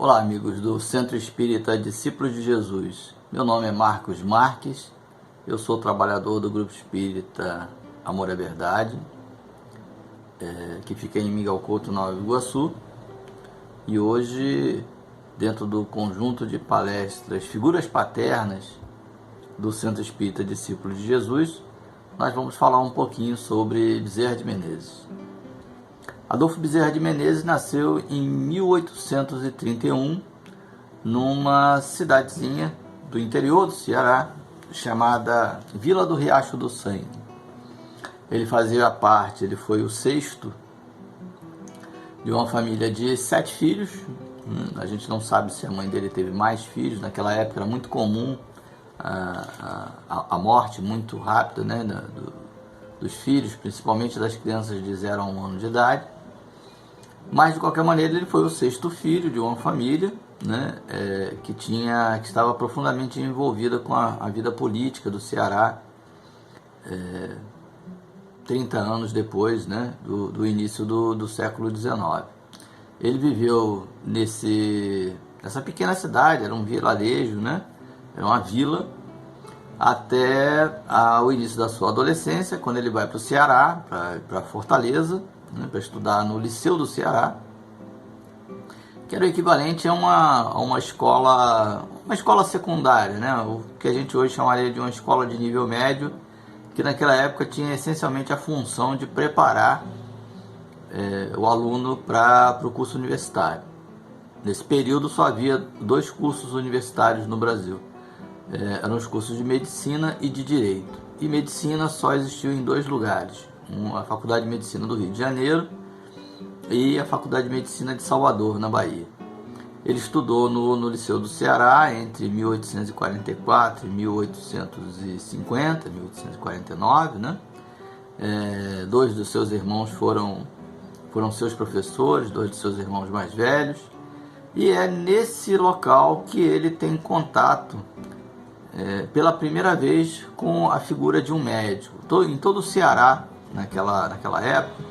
Olá, amigos do Centro Espírita Discípulos de Jesus. Meu nome é Marcos Marques, eu sou trabalhador do Grupo Espírita Amor é Verdade, que fica em Miguel Couto, Nova Iguaçu. E hoje, dentro do conjunto de palestras Figuras Paternas do Centro Espírita Discípulos de Jesus, nós vamos falar um pouquinho sobre Bezerra de Menezes. Adolfo Bezerra de Menezes nasceu em 1831 numa cidadezinha do interior do Ceará chamada Vila do Riacho do Sangue. Ele foi o sexto de uma família de 7 filhos. A gente não sabe se a mãe dele teve mais filhos. Naquela época era muito comum a morte muito rápida, né, dos filhos, principalmente das crianças de 0 a 1 ano de idade. Mas, de qualquer maneira, ele foi o sexto filho de uma família, né, que estava profundamente envolvida com a vida política do Ceará, 30 anos depois, né, do início do século XIX. Ele viveu nessa pequena cidade, era um vilarejo, né, era uma vila, até o início da sua adolescência, quando ele vai para o Ceará, para Fortaleza, né, para estudar no Liceu do Ceará, que era o equivalente a uma escola secundária, né, o que a gente hoje chamaria de uma escola de nível médio, que naquela época tinha essencialmente a função de preparar o aluno para o curso universitário. Nesse período só havia 2 cursos universitários no Brasil, eram os cursos de Medicina e de Direito, e Medicina só existiu em 2 lugares, a Faculdade de Medicina do Rio de Janeiro e a Faculdade de Medicina de Salvador, na Bahia. Ele estudou no Liceu do Ceará entre 1844 e 1850, 1849, né? 2 dos seus irmãos foram seus professores, 2 dos seus irmãos mais velhos, e é nesse local que ele tem contato pela primeira vez com a figura de um médico. Em todo o Ceará, naquela época,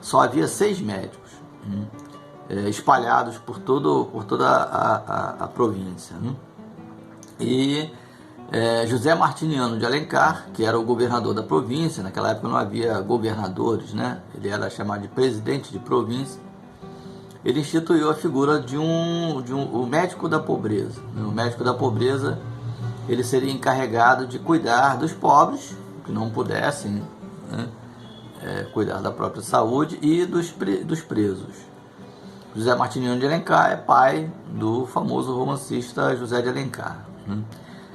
só havia 6 médicos espalhados por toda a província. E José Martiniano de Alencar, que era o governador da província, naquela época não havia governadores, né? Ele era chamado de presidente de província. Ele instituiu a figura o médico da pobreza. O médico da pobreza, ele seria encarregado de cuidar dos pobres que não pudessem, né, cuidar da própria saúde, e dos presos. José Martiniano de Alencar é pai do famoso romancista José de Alencar, né?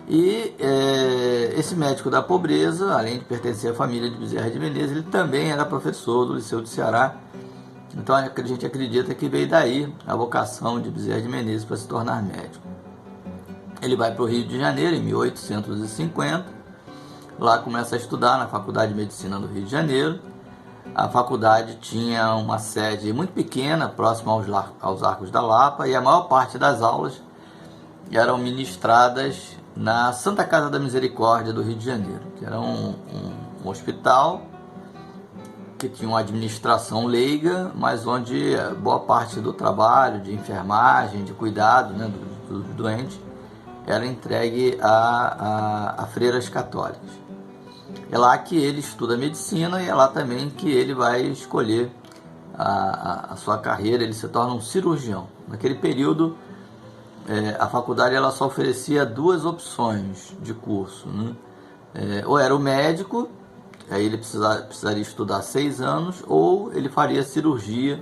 E esse médico da pobreza, além de pertencer à família de Bezerra de Menezes, ele também era professor do Liceu do Ceará. Então a gente acredita que veio daí a vocação de Bezerra de Menezes para se tornar médico. Ele vai para o Rio de Janeiro em 1850, lá começa a estudar na Faculdade de Medicina do Rio de Janeiro. A faculdade tinha uma sede muito pequena, próxima aos Arcos da Lapa, e a maior parte das aulas eram ministradas na Santa Casa da Misericórdia do Rio de Janeiro, que era um hospital que tinha uma administração leiga, mas onde boa parte do trabalho de enfermagem, de cuidado, né, dos doentes, era entregue a freiras católicas. É lá que ele estuda medicina, e é lá também que ele vai escolher a sua carreira. Ele se torna um cirurgião. Naquele período, a faculdade ela só oferecia 2 opções de curso, né? Ou era o médico, aí ele precisaria estudar 6 anos, ou ele faria cirurgia.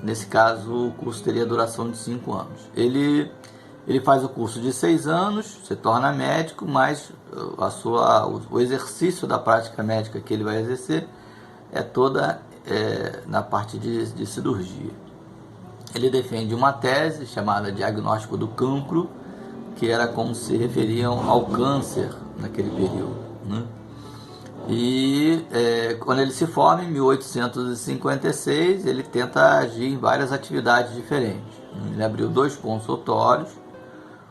Nesse caso, o curso teria duração de 5 anos. Ele faz o curso de 6 anos, se torna médico, mas o exercício da prática médica que ele vai exercer é toda na parte de cirurgia. Ele defende uma tese chamada Diagnóstico do Cancro, que era como se referiam ao câncer naquele período, né? E quando ele se forma, em 1856, ele tenta agir em várias atividades diferentes. Ele abriu 2 consultórios,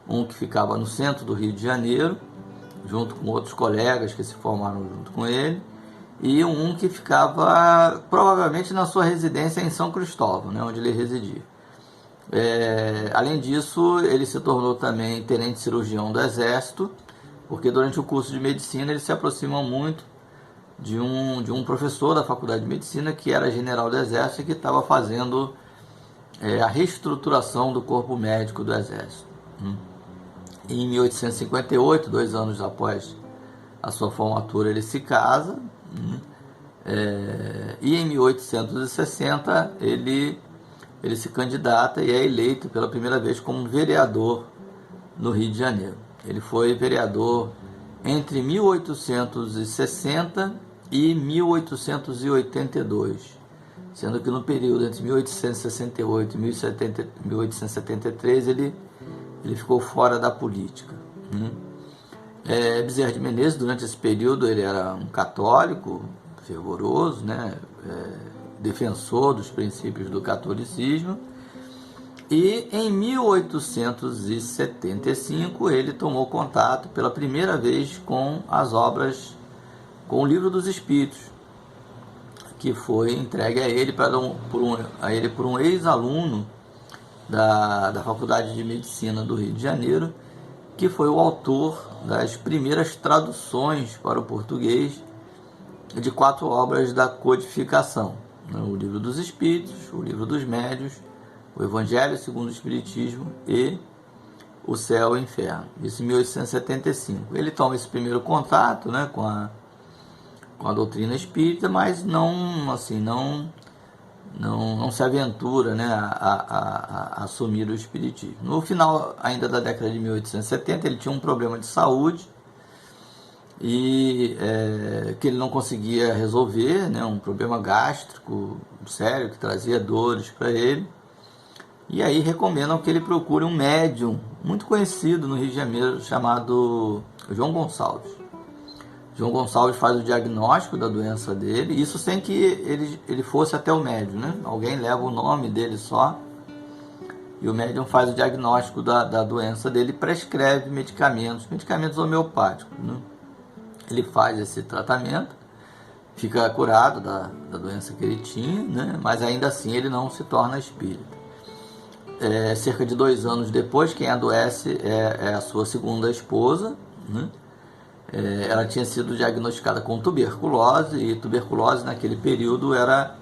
um que ficava no centro do Rio de Janeiro, junto com outros colegas que se formaram junto com ele, e um que ficava provavelmente na sua residência em São Cristóvão, né, onde ele residia. Além disso, ele se tornou também tenente cirurgião do Exército, porque durante o curso de medicina ele se aproxima muito de um professor da Faculdade de Medicina que era general do Exército e que estava fazendo a reestruturação do corpo médico do Exército. Em 1858, 2 anos após a sua formatura, ele se casa, e em 1860 ele se candidata e é eleito pela primeira vez como vereador no Rio de Janeiro. Ele foi vereador entre 1860 e 1882, sendo que no período entre 1868 e 1873 ele ficou fora da política. Bezerra de Menezes, durante esse período, ele era um católico fervoroso, né? Defensor dos princípios do catolicismo, e em 1875 ele tomou contato pela primeira vez com as obras, com o Livro dos Espíritos, que foi entregue a ele por um ex-aluno da Faculdade de Medicina do Rio de Janeiro, que foi o autor das primeiras traduções para o português de 4 obras da codificação: o Livro dos Espíritos, o Livro dos Médiuns, o Evangelho segundo o Espiritismo e o Céu e o Inferno. Isso em 1875. Ele toma esse primeiro contato, né, com a doutrina espírita, mas não se aventura, né, a assumir o espiritismo. No final ainda da década de 1870, ele tinha um problema de saúde e que ele não conseguia resolver, né, um problema gástrico sério que trazia dores para ele. E aí recomendam que ele procure um médium muito conhecido no Rio de Janeiro chamado João Gonçalves. João Gonçalves faz o diagnóstico da doença dele, isso sem que ele fosse até o médium, né? Alguém leva o nome dele só e o médium faz o diagnóstico da doença dele e prescreve medicamentos homeopáticos, né? Ele faz esse tratamento, fica curado da doença que ele tinha, né? Mas ainda assim ele não se torna espírita. Cerca de 2 anos depois, quem adoece é a sua segunda esposa, né? Ela tinha sido diagnosticada com tuberculose, e tuberculose naquele período era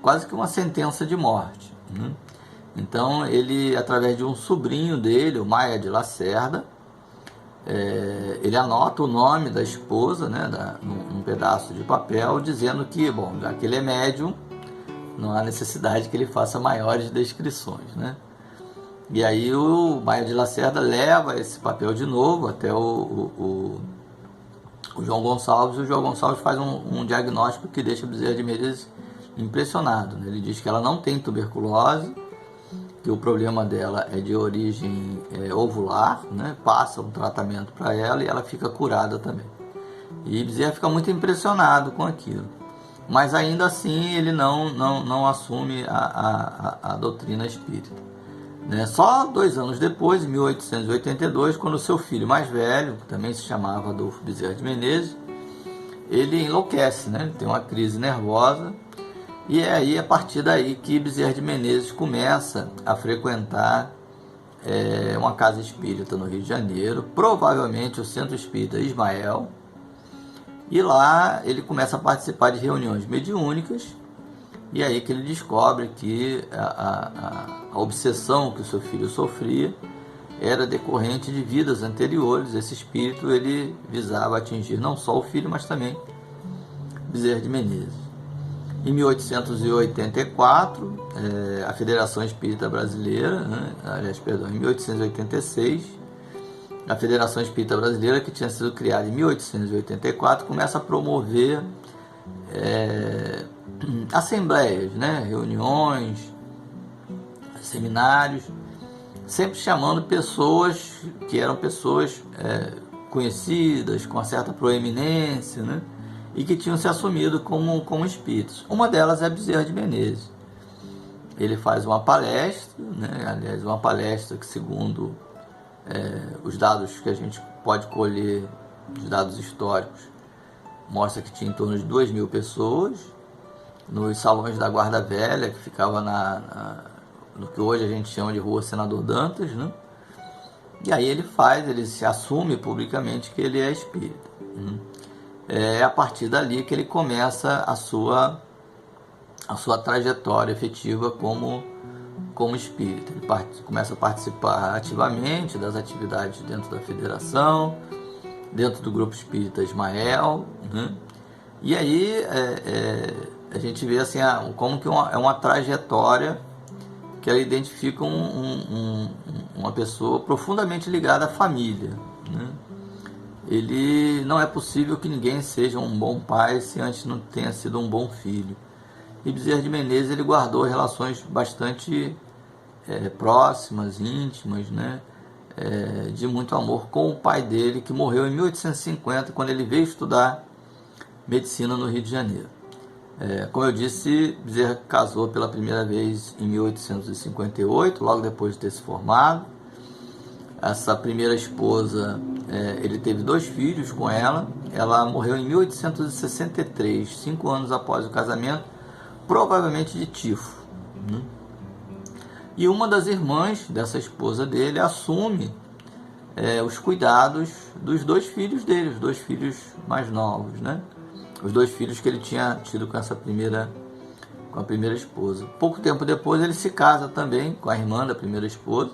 quase que uma sentença de morte, né? Então ele, através de um sobrinho dele, o Maia de Lacerda, ele anota o nome da esposa, né, num pedaço de papel, dizendo que, bom, já que ele é médium, não há necessidade que ele faça maiores descrições, né? E aí o Maia de Lacerda leva esse papel de novo até o João Gonçalves, e o João Gonçalves faz um diagnóstico que deixa Bezerra de Menezes impressionado, né? Ele diz que ela não tem tuberculose, que o problema dela é de origem ovular, né? Passa um tratamento para ela e ela fica curada também. E Bezerra fica muito impressionado com aquilo, mas ainda assim ele não assume a doutrina espírita, né? Só 2 anos depois, em 1882, quando o seu filho mais velho, que também se chamava Adolfo Bezerra de Menezes, ele enlouquece, né? Ele tem uma crise nervosa, e é aí, a partir daí, que Bezerra de Menezes começa a frequentar uma casa espírita no Rio de Janeiro, provavelmente o Centro Espírita Ismael, e lá ele começa a participar de reuniões mediúnicas, e é aí que ele descobre que a obsessão que o seu filho sofria era decorrente de vidas anteriores. Esse espírito ele visava atingir não só o filho, mas também Bezerra de Menezes. Em 1884, a Federação Espírita Brasileira, né, em 1886, a Federação Espírita Brasileira, que tinha sido criada em 1884, começa a promover assembleias, né, reuniões, seminários, sempre chamando pessoas que eram pessoas conhecidas, com uma certa proeminência, né, e que tinham se assumido como espíritos. Uma delas é Bezerra de Menezes. Ele faz uma palestra, né, aliás, uma palestra que, segundo os dados que a gente pode colher, os dados históricos, mostra que tinha em torno de 2.000 pessoas, nos salões da Guarda Velha, que ficava do que hoje a gente chama de Rua Senador Dantas, né? E aí ele se assume publicamente que ele é espírita. É a partir dali que ele começa a sua trajetória efetiva como espírita. Ele começa a participar ativamente das atividades dentro da federação, dentro do grupo espírita Ismael, né? E aí a gente vê assim, como que é uma trajetória que ela identifica uma pessoa profundamente ligada à família, né? Ele não é possível que ninguém seja um bom pai se antes não tenha sido um bom filho. E Bezerra de Menezes ele guardou relações bastante próximas, íntimas, né? De muito amor com o pai dele, que morreu em 1850, quando ele veio estudar medicina no Rio de Janeiro. Como eu disse, Bezerra casou pela primeira vez em 1858, logo depois de ter se formado. Essa primeira esposa, ele teve 2 filhos com ela. Ela morreu em 1863, 5 anos após o casamento, provavelmente de tifo, né? E uma das irmãs dessa esposa dele assume os cuidados dos 2 filhos dele, os 2 filhos mais novos, né? Os 2 filhos que ele tinha tido com a primeira esposa. Pouco tempo depois ele se casa também com a irmã da primeira esposa,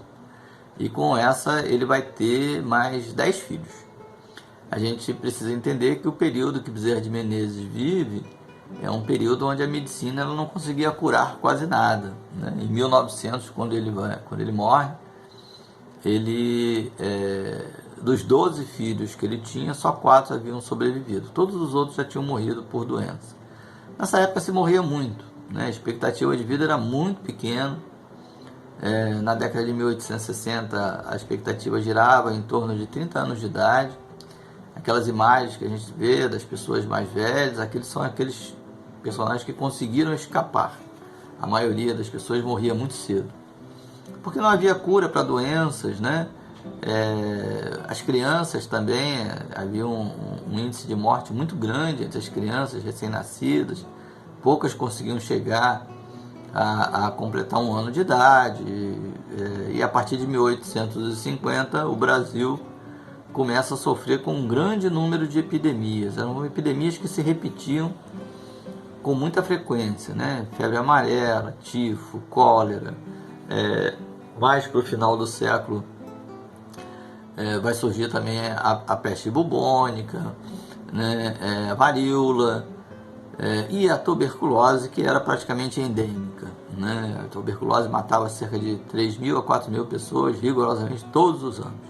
e com essa ele vai ter mais 10 filhos. A gente precisa entender que o período que Bezerra de Menezes vive é um período onde a medicina ela não conseguia curar quase nada, né? Em 1900, quando ele morre, dos 12 filhos que ele tinha, só 4 haviam sobrevivido. Todos os outros já tinham morrido por doença. Nessa época se morria muito, né? A expectativa de vida era muito pequena. Na década de 1860, a expectativa girava em torno de 30 anos de idade. Aquelas imagens que a gente vê das pessoas mais velhas, são aqueles personagens que conseguiram escapar. A maioria das pessoas morria muito cedo, porque não havia cura para doenças, né? As crianças também, havia um índice de morte muito grande entre as crianças recém-nascidas. Poucas conseguiam chegar a completar 1 ano de idade, e a partir de 1850 o Brasil começa a sofrer com um grande número de epidemias. Eram epidemias que se repetiam com muita frequência, né? Febre amarela, tifo, cólera. Mais para o final do século vai surgir também a peste bubônica, né? A varíola, e a tuberculose, que era praticamente endêmica, né? A tuberculose matava cerca de 3.000 a 4.000 pessoas rigorosamente todos os anos.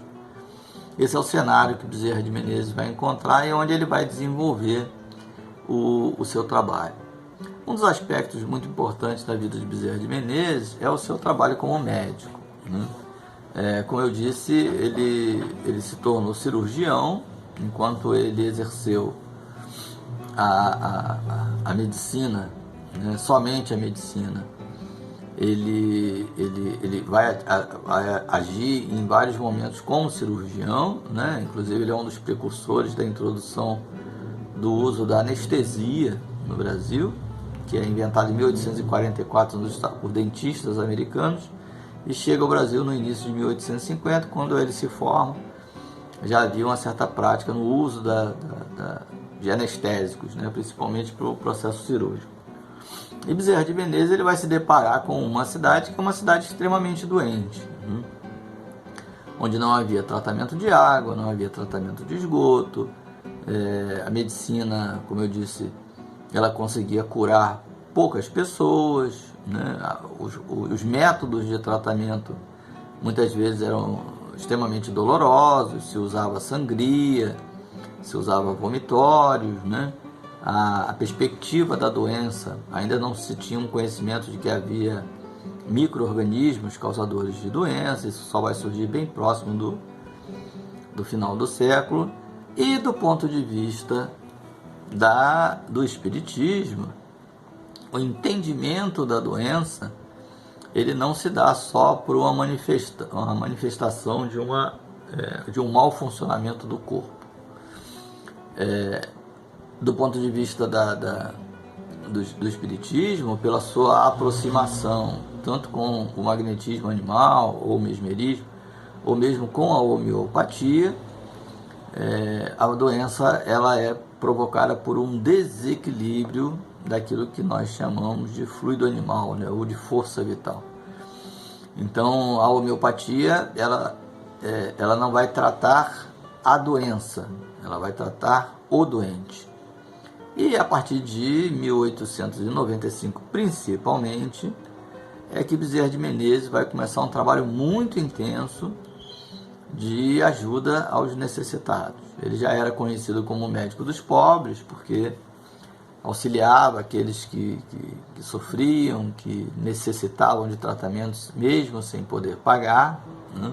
Esse é o cenário que Bezerra de Menezes vai encontrar e onde ele vai desenvolver o seu trabalho. Um dos aspectos muito importantes da vida de Bezerra de Menezes é o seu trabalho como médico, né? Como eu disse, ele se tornou cirurgião enquanto ele exerceu a medicina, né? Somente a medicina. Ele vai agir em vários momentos como cirurgião, né? Inclusive ele é um dos precursores da introdução do uso da anestesia no Brasil, que é inventado em 1844 por dentistas americanos, e chega ao Brasil no início de 1850, quando ele se forma. Já havia uma certa prática no uso de anestésicos, né? Principalmente para o processo cirúrgico. E Bezerra de Menezes ele vai se deparar com uma cidade que é uma cidade extremamente doente, onde não havia tratamento de água, não havia tratamento de esgoto. A medicina, como eu disse, ela conseguia curar poucas pessoas, né? Os métodos de tratamento muitas vezes eram extremamente dolorosos, se usava sangria, se usava vomitórios, né? A perspectiva da doença, ainda não se tinha um conhecimento de que havia micro-organismos causadores de doença. Isso só vai surgir bem próximo do final do século. E do ponto de vista do espiritismo, o entendimento da doença, ele não se dá só por uma manifestação de um mau funcionamento do corpo. Do ponto de vista do espiritismo, pela sua aproximação tanto com o magnetismo animal ou mesmerismo, ou mesmo com a homeopatia, a doença ela é provocada por um desequilíbrio daquilo que nós chamamos de fluido animal, né, ou de força vital. Então a homeopatia ela não vai tratar a doença, ela vai tratar o doente. E a partir de 1895, principalmente, é que Bezerra de Menezes vai começar um trabalho muito intenso de ajuda aos necessitados. Ele já era conhecido como médico dos pobres, porque auxiliava aqueles que sofriam, que necessitavam de tratamentos mesmo sem poder pagar, né?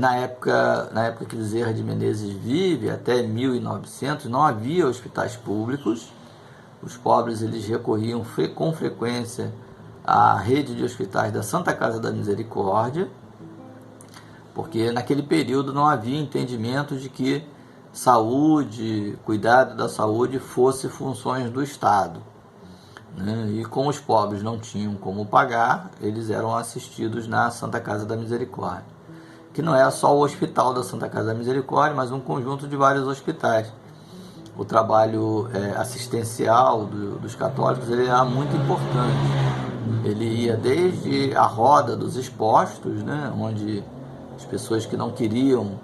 Na época que Bezerra de Menezes vive, até 1900, não havia hospitais públicos. Os pobres eles recorriam com frequência à rede de hospitais da Santa Casa da Misericórdia, porque naquele período não havia entendimento de que saúde, cuidado da saúde fosse funções do Estado, né? E como os pobres não tinham como pagar, eles eram assistidos na Santa Casa da Misericórdia, que não é só o hospital da Santa Casa da Misericórdia, mas um conjunto de vários hospitais. O trabalho assistencial dos católicos ele era muito importante. Ele ia desde a roda dos expostos, né, onde as pessoas que não queriam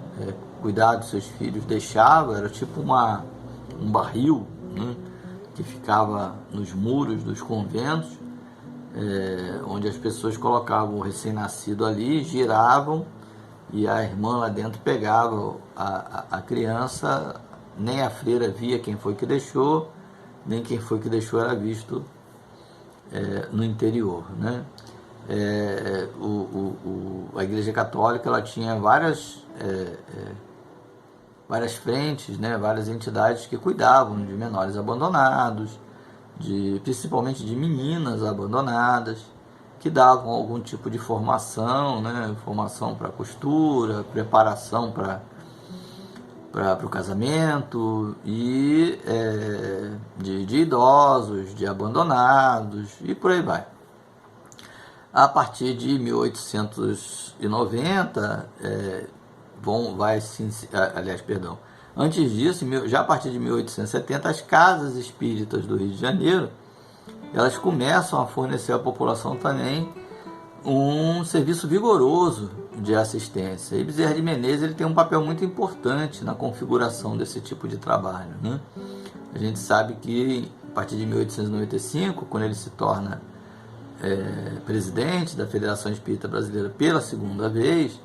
cuidar dos seus filhos deixavam, era tipo um barril, né, que ficava nos muros dos conventos, onde as pessoas colocavam o recém-nascido ali, giravam, e a irmã lá dentro pegava a criança, nem a freira via quem foi que deixou, nem quem foi que deixou era visto no interior, né? A Igreja Católica ela tinha várias frentes, né? Várias entidades que cuidavam de menores abandonados, principalmente de meninas abandonadas, que davam algum tipo de formação, né? Formação para costura, preparação para o casamento, e de idosos, de abandonados, e por aí vai. A partir de 1890, antes disso, já a partir de 1870, as casas espíritas do Rio de Janeiro, elas começam a fornecer à população também um serviço vigoroso de assistência. E Bezerra de Menezes ele tem um papel muito importante na configuração desse tipo de trabalho, né? A gente sabe que a partir de 1895, quando ele se torna presidente da Federação Espírita Brasileira pela segunda vez,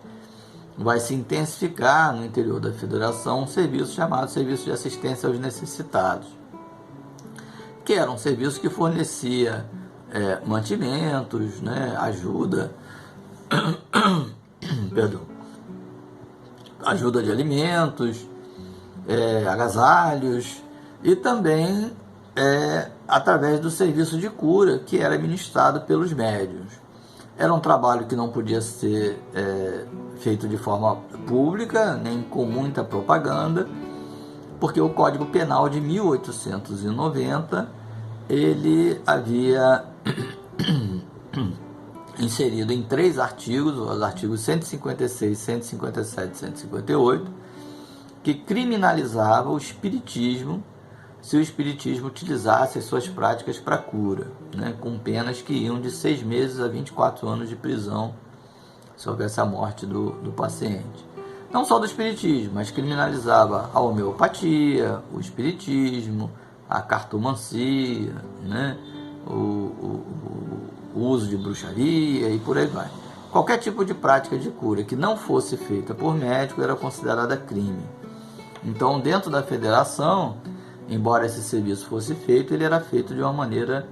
vai se intensificar no interior da federação um serviço chamado Serviço de Assistência aos Necessitados, que era um serviço que fornecia mantimentos, né, ajuda ajuda de alimentos, agasalhos, e também através do serviço de cura que era ministrado pelos médiuns. Era um trabalho que não podia ser feito de forma pública, nem com muita propaganda, porque o Código Penal de 1890 ele havia inserido em 3 artigos, os artigos 156, 157 e 158, que criminalizava o espiritismo se o espiritismo utilizasse as suas práticas para cura, né, com penas que iam de 6 meses a 24 anos de prisão se houvesse a morte do paciente. Não só do espiritismo, mas criminalizava a homeopatia, o espiritismo, a cartomancia, né, o uso de bruxaria e por aí vai. Qualquer tipo de prática de cura que não fosse feita por médico era considerada crime. Então, dentro da federação, embora esse serviço fosse feito, ele era feito de uma maneira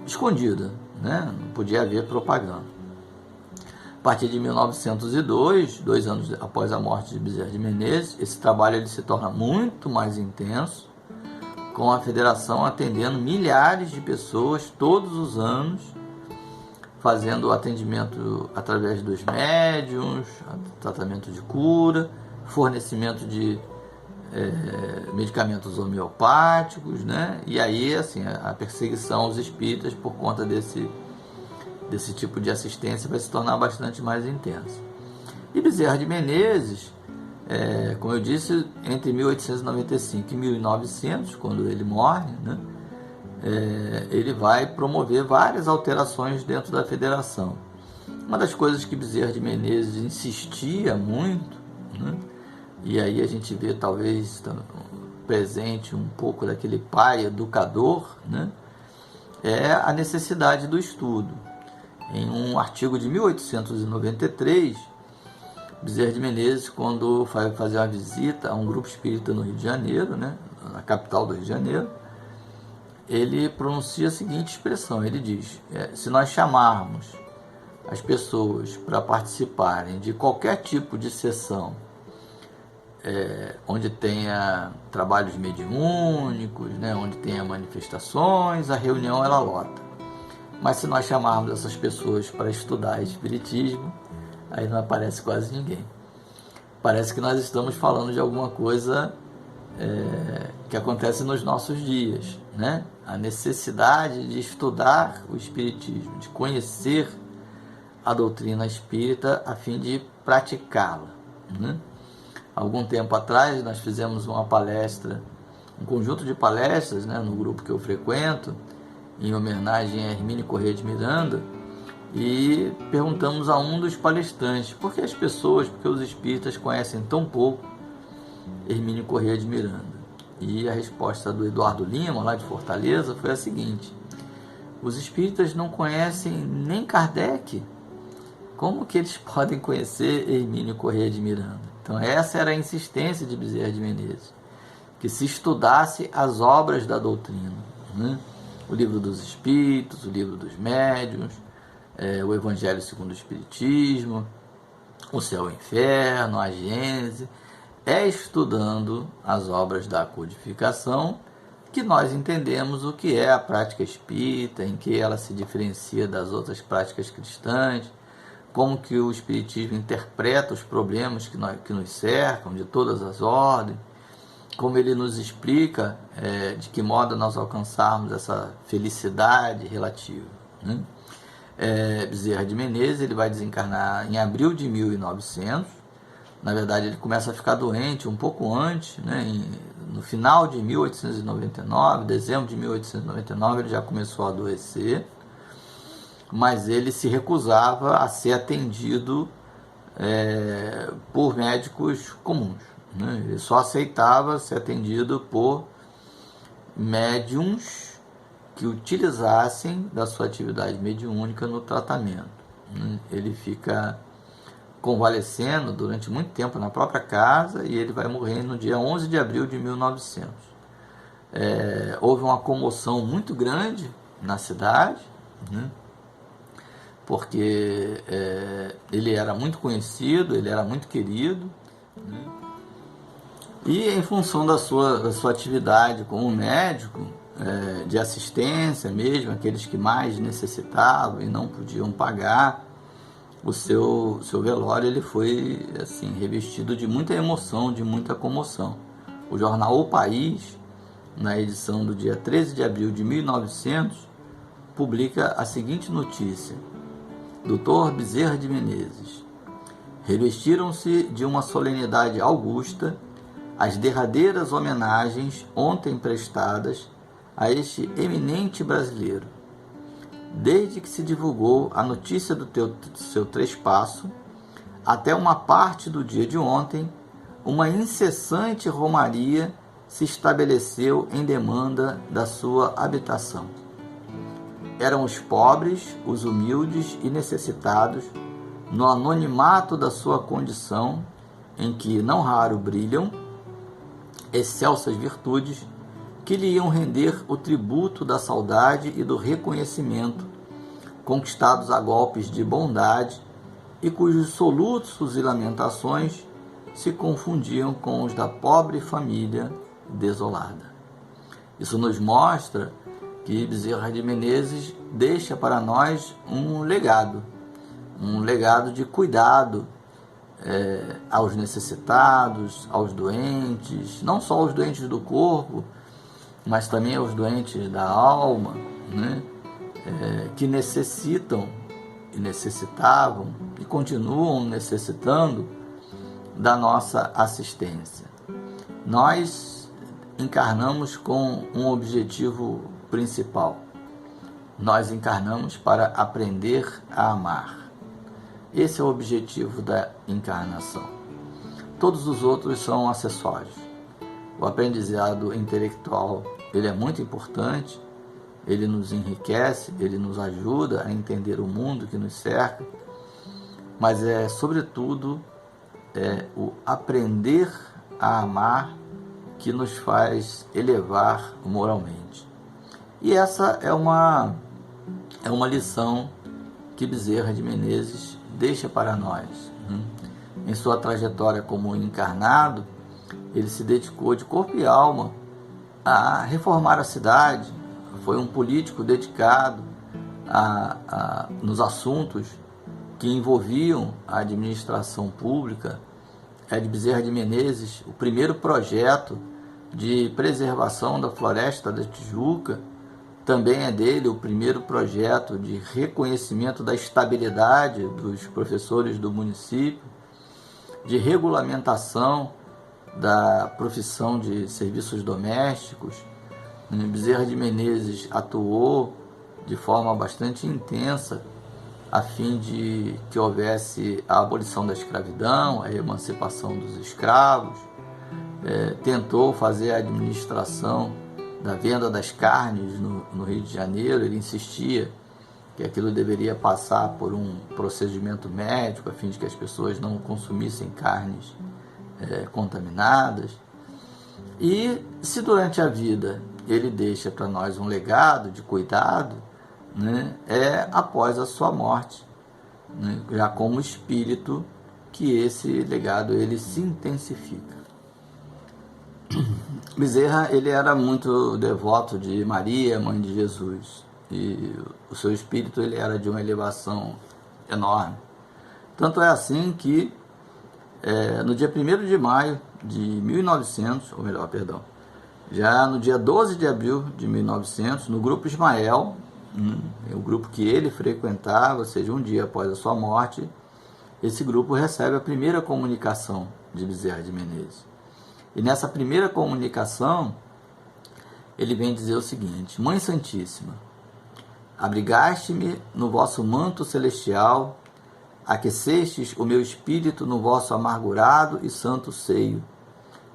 escondida, né? Não podia haver propaganda. A partir de 1902, 2 anos após a morte de Bezerra de Menezes, esse trabalho ele se torna muito mais intenso, com a federação atendendo milhares de pessoas todos os anos, fazendo o atendimento através dos médiuns, tratamento de cura, fornecimento de medicamentos homeopáticos, né? E aí, assim, a perseguição aos espíritas por conta desse tipo de assistência vai se tornar bastante mais intensa. E Bezerra de Menezes, como eu disse, entre 1895 e 1900, quando ele morre, né? Ele vai promover várias alterações dentro da federação. Uma das coisas que Bezerra de Menezes insistia muito, né? E aí a gente vê talvez presente um pouco daquele pai educador, né? É a necessidade do estudo. Em um artigo de 1893, Bezerra de Menezes, quando vai fazer uma visita a um grupo espírita no Rio de Janeiro, né? Na capital do Rio de Janeiro, ele pronuncia a seguinte expressão, ele diz, se nós chamarmos as pessoas para participarem de qualquer tipo de sessão onde tenha trabalhos mediúnicos, né, onde tenha manifestações, a reunião ela lota. Mas se nós chamarmos essas pessoas para estudar Espiritismo, aí não aparece quase ninguém. Parece que nós estamos falando de alguma coisa que acontece nos nossos dias, né? A necessidade de estudar o Espiritismo, de conhecer a doutrina espírita a fim de praticá-la, né? Algum tempo atrás nós fizemos uma palestra, um conjunto de palestras, né, no grupo que eu frequento, em homenagem a Hermínio Corrêa de Miranda, e perguntamos a um dos palestrantes por que porque os espíritas conhecem tão pouco Hermínio Corrêa de Miranda. E a resposta do Eduardo Lima, lá de Fortaleza, foi a seguinte: os espíritas não conhecem nem Kardec, como que eles podem conhecer Hermínio Corrêa de Miranda? Então essa era a insistência de Bezerra de Menezes, que se estudasse as obras da doutrina, né? O Livro dos Espíritos, o Livro dos Médiuns, o Evangelho segundo o Espiritismo, o Céu e o Inferno, a Gênese. É estudando as obras da codificação que nós entendemos o que é a prática espírita, em que ela se diferencia das outras práticas cristãs, como que o Espiritismo interpreta os problemas que nos cercam, de todas as ordens, como ele nos explica de que modo nós alcançarmos essa felicidade relativa, né? Bezerra de Menezes, ele vai desencarnar em abril de 1900, na verdade ele começa a ficar doente um pouco antes, né? No final de 1899, dezembro de 1899, ele já começou a adoecer, mas ele se recusava a ser atendido por médicos comuns, né? Ele só aceitava ser atendido por médiums que utilizassem da sua atividade mediúnica no tratamento, né? Ele fica convalescendo durante muito tempo na própria casa e ele vai morrer no dia 11 de abril de 1900. Houve uma comoção muito grande na cidade, né? Porque ele era muito conhecido, ele era muito querido, né? E em função da sua atividade como médico, de assistência mesmo, aqueles que mais necessitavam e não podiam pagar, o seu velório ele foi assim, revestido de muita emoção, de muita comoção. O jornal O País, na edição do dia 13 de abril de 1900, publica a seguinte notícia: Dr. Bezerra de Menezes: revestiram-se de uma solenidade augusta as derradeiras homenagens ontem prestadas a este eminente brasileiro. Desde que se divulgou a notícia do seu trespasso, até uma parte do dia de ontem, uma incessante romaria se estabeleceu em demanda da sua habitação. Eram os pobres, os humildes e necessitados, no anonimato da sua condição, em que não raro brilham excelsas virtudes, que lhe iam render o tributo da saudade e do reconhecimento, conquistados a golpes de bondade, e cujos soluços e lamentações se confundiam com os da pobre família desolada. Isso nos mostra que Bezerra de Menezes deixa para nós um legado de cuidado aos necessitados, aos doentes, não só aos doentes do corpo, mas também aos doentes da alma, né? Que necessitam e necessitavam e continuam necessitando da nossa assistência. Nós encarnamos com um objetivo principal. Nós encarnamos para aprender a amar. Esse é o objetivo da encarnação. Todos os outros são acessórios. O aprendizado intelectual, ele é muito importante, ele nos enriquece, ele nos ajuda a entender o mundo que nos cerca, mas sobretudo, o aprender a amar que nos faz elevar moralmente. E essa é uma lição que Bezerra de Menezes deixa para nós. Em sua trajetória como encarnado, ele se dedicou de corpo e alma a reformar a cidade, foi um político dedicado nos assuntos que envolviam a administração pública. É de Bezerra de Menezes o primeiro projeto de preservação da floresta da Tijuca. Também é dele o primeiro projeto de reconhecimento da estabilidade dos professores do município, de regulamentação da profissão de serviços domésticos. Bezerra de Menezes atuou de forma bastante intensa a fim de que houvesse a abolição da escravidão, a emancipação dos escravos, tentou fazer a administração da venda das carnes no Rio de Janeiro. Ele insistia que aquilo deveria passar por um procedimento médico a fim de que as pessoas não consumissem carnes contaminadas. E se durante a vida ele deixa para nós um legado de cuidado, né, após a sua morte, né, já como espírito, que esse legado ele se intensifica. Bezerra, ele era muito devoto de Maria, mãe de Jesus, e o seu espírito ele era de uma elevação enorme. Tanto é assim que no dia 1º de maio de 1900, ou melhor, perdão, já no dia 12 de abril de 1900, no grupo Ismael, o grupo que ele frequentava, ou seja, um dia após a sua morte, esse grupo recebe a primeira comunicação de Bezerra de Menezes. E nessa primeira comunicação, ele vem dizer o seguinte: Mãe Santíssima, abrigaste-me no vosso manto celestial, aquecestes o meu espírito no vosso amargurado e santo seio.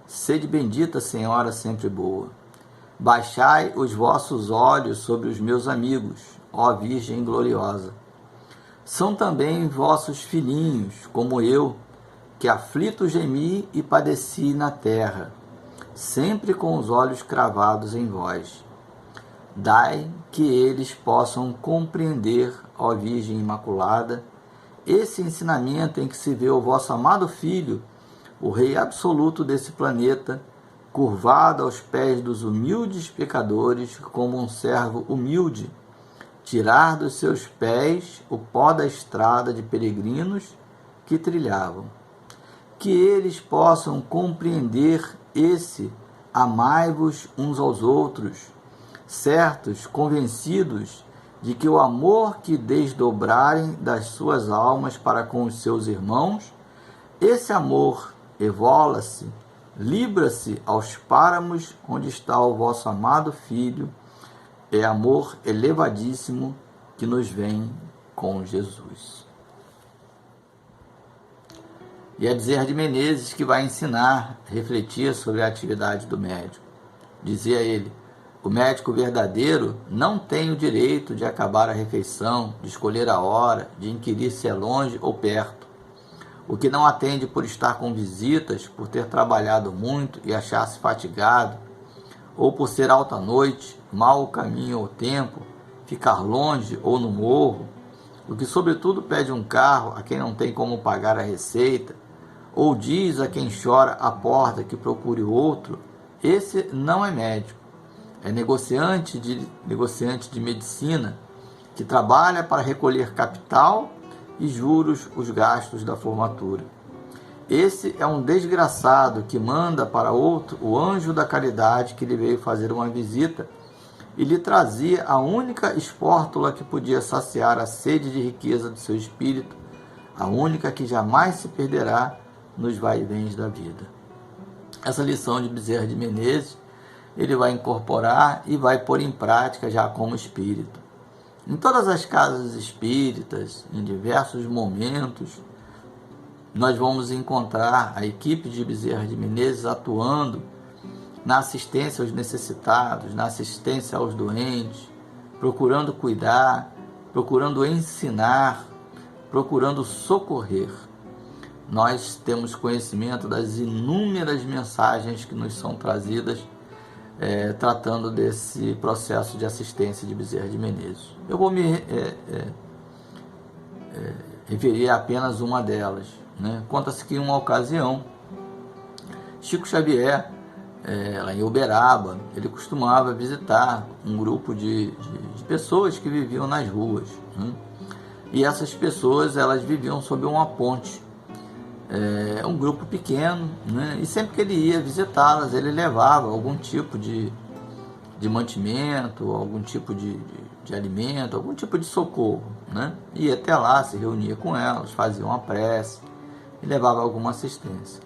Sede bendita, Senhora sempre boa. Baixai os vossos olhos sobre os meus amigos, ó Virgem gloriosa. São também vossos filhinhos, como eu, que aflito gemi e padeci na terra, sempre com os olhos cravados em vós. Dai que eles possam compreender, ó Virgem Imaculada, esse ensinamento em que se vê o vosso amado Filho, o Rei absoluto desse planeta, curvado aos pés dos humildes pecadores, como um servo humilde, tirar dos seus pés o pó da estrada de peregrinos que trilhavam. Que eles possam compreender esse amai-vos uns aos outros, certos, convencidos de que o amor que desdobrarem das suas almas para com os seus irmãos, esse amor evola-se, libra-se aos páramos onde está o vosso amado Filho, é amor elevadíssimo que nos vem com Jesus. E é Bezerra de Menezes que vai ensinar, refletir sobre a atividade do médico. Dizia ele: o médico verdadeiro não tem o direito de acabar a refeição, de escolher a hora, de inquirir se é longe ou perto. O que não atende por estar com visitas, por ter trabalhado muito e achar-se fatigado, ou por ser alta noite, mau o caminho ou tempo, ficar longe ou no morro, o que sobretudo pede um carro a quem não tem como pagar a receita, ou diz a quem chora à porta que procure outro, esse não é médico. É negociante de medicina, que trabalha para recolher capital e juros os gastos da formatura. Esse é um desgraçado que manda para outro o anjo da caridade que lhe veio fazer uma visita e lhe trazia a única espórtula que podia saciar a sede de riqueza do seu espírito, a única que jamais se perderá nos vai-vens da vida. Essa lição de Bezerra de Menezes, ele vai incorporar e vai pôr em prática já como espírito. Em todas as casas espíritas, em diversos momentos, nós vamos encontrar a equipe de Bezerra de Menezes atuando na assistência aos necessitados, na assistência aos doentes, procurando cuidar, procurando ensinar, procurando socorrer. Nós temos conhecimento das inúmeras mensagens que nos são trazidas tratando desse processo de assistência de Bezerra de Menezes. Eu vou me referir a apenas uma delas. Conta-se que em uma ocasião, Chico Xavier, lá em Uberaba, ele costumava visitar um grupo de pessoas que viviam nas ruas. E essas pessoas, elas viviam sob uma ponte. Um grupo pequeno, e sempre que ele ia visitá-las, ele levava algum tipo de mantimento, algum tipo de alimento, algum tipo de socorro. Ia até lá, se reunia com elas, fazia uma prece e levava alguma assistência.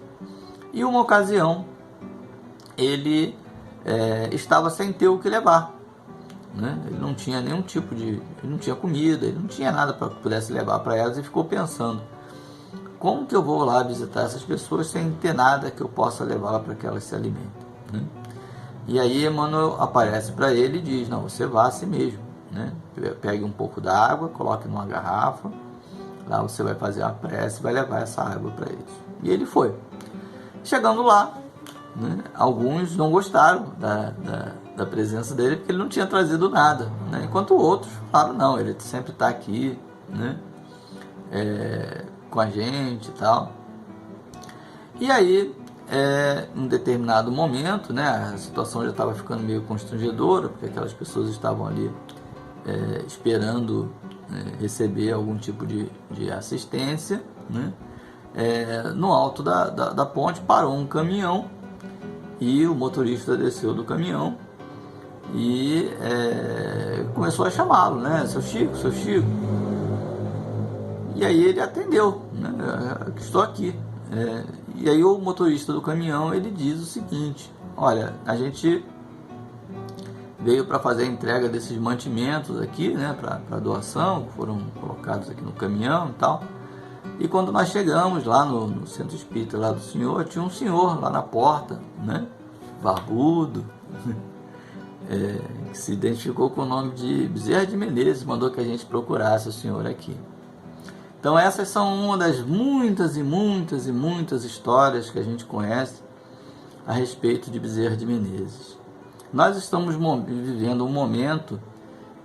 E uma ocasião, ele estava sem ter o que levar. Ele não tinha nenhum tipo ele não tinha comida, ele não tinha nada para que pudesse levar para elas e ficou pensando: como que eu vou lá visitar essas pessoas sem ter nada que eu possa levar para que elas se alimentem? E aí Emmanuel aparece para ele e diz: não, você vá a si mesmo, pegue um pouco d'água, coloque numa garrafa, lá você vai fazer uma prece e vai levar essa água para eles. E ele foi. Chegando lá, alguns não gostaram da presença dele porque ele não tinha trazido nada, enquanto outros falaram: não, ele sempre está aqui, com a gente e tal. E aí, em um determinado momento, a situação já estava ficando meio constrangedora, porque aquelas pessoas estavam ali esperando receber algum tipo de assistência. No alto da ponte parou um caminhão e o motorista desceu do caminhão e começou a chamá-lo, seu Chico, seu Chico. E aí ele atendeu, estou aqui. E aí o motorista do caminhão, ele diz o seguinte: olha, a gente veio para fazer a entrega desses mantimentos aqui, para doação, que foram colocados aqui no caminhão e tal. E quando nós chegamos lá no centro espírita lá do senhor, tinha um senhor lá na porta, barbudo, que se identificou com o nome de Bezerra de Menezes, mandou que a gente procurasse o senhor aqui. Então essas são uma das muitas e muitas e muitas histórias que a gente conhece a respeito de Bezerra de Menezes. Nós estamos vivendo um momento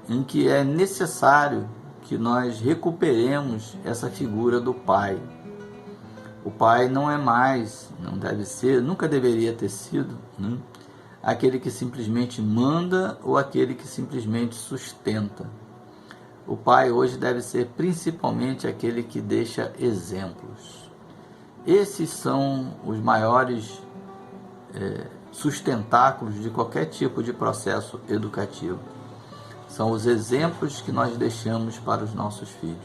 em que é necessário que nós recuperemos essa figura do pai. O pai não é mais, não deve ser, nunca deveria ter sido, aquele que simplesmente manda ou aquele que simplesmente sustenta. O pai hoje deve ser principalmente aquele que deixa exemplos. Esses são os maiores sustentáculos de qualquer tipo de processo educativo. São os exemplos que nós deixamos para os nossos filhos.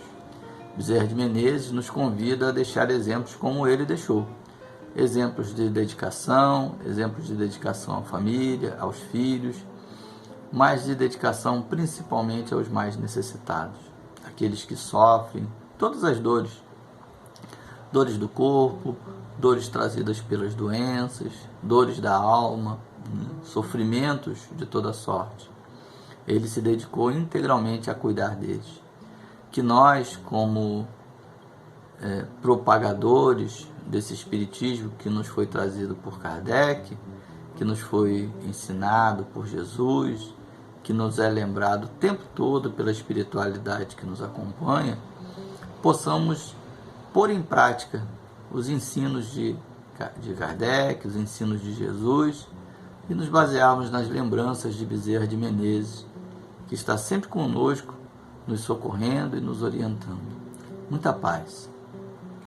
Bezerra de Menezes nos convida a deixar exemplos como ele deixou. Exemplos de dedicação à família, aos filhos, mas de dedicação principalmente aos mais necessitados, aqueles que sofrem todas as dores do corpo, dores trazidas pelas doenças, dores da alma, sofrimentos de toda sorte. Ele se dedicou integralmente a cuidar deles. Que nós, como propagadores desse espiritismo que nos foi trazido por Kardec, que nos foi ensinado por Jesus, que nos é lembrado o tempo todo pela espiritualidade que nos acompanha, possamos pôr em prática os ensinos de Kardec, os ensinos de Jesus, e nos basearmos nas lembranças de Bezerra de Menezes, que está sempre conosco, nos socorrendo e nos orientando. Muita paz.